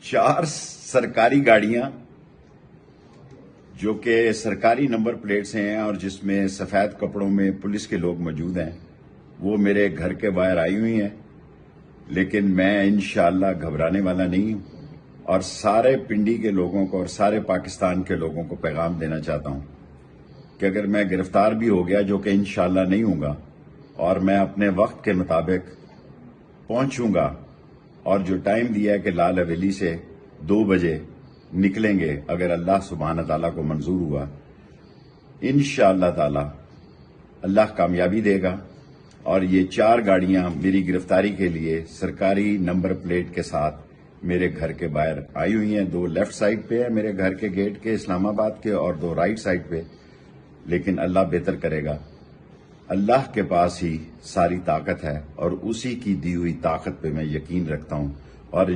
4 سرکاری گاڑیاں جو کہ سرکاری نمبر پلیٹس ہیں اور جس میں سفید کپڑوں میں پولیس کے لوگ موجود ہیں وہ میرے گھر کے باہر آئی ہوئی ہیں، لیکن میں انشاءاللہ گھبرانے والا نہیں ہوں اور سارے پنڈی کے لوگوں کو اور سارے پاکستان کے لوگوں کو پیغام دینا چاہتا ہوں کہ اگر میں گرفتار بھی ہو گیا، جو کہ انشاءاللہ نہیں ہوں گا، اور میں اپنے وقت کے مطابق پہنچوں گا اور جو ٹائم دیا ہے کہ لال حویلی سے 2 بجے نکلیں گے، اگر اللہ سبحانہ تعالیٰ کو منظور ہوا انشاءاللہ تعالیٰ اللہ کامیابی دے گا، اور یہ 4 گاڑیاں میری گرفتاری کے لیے سرکاری نمبر پلیٹ کے ساتھ میرے گھر کے باہر آئی ہوئی ہیں۔ 2 لیفٹ سائڈ پہ ہے میرے گھر کے گیٹ کے اسلام آباد کے، اور 2 رائٹ سائڈ پہ، لیکن اللہ بہتر کرے گا۔ اللہ کے پاس ہی ساری طاقت ہے اور اسی کی دی ہوئی طاقت پہ میں یقین رکھتا ہوں، اور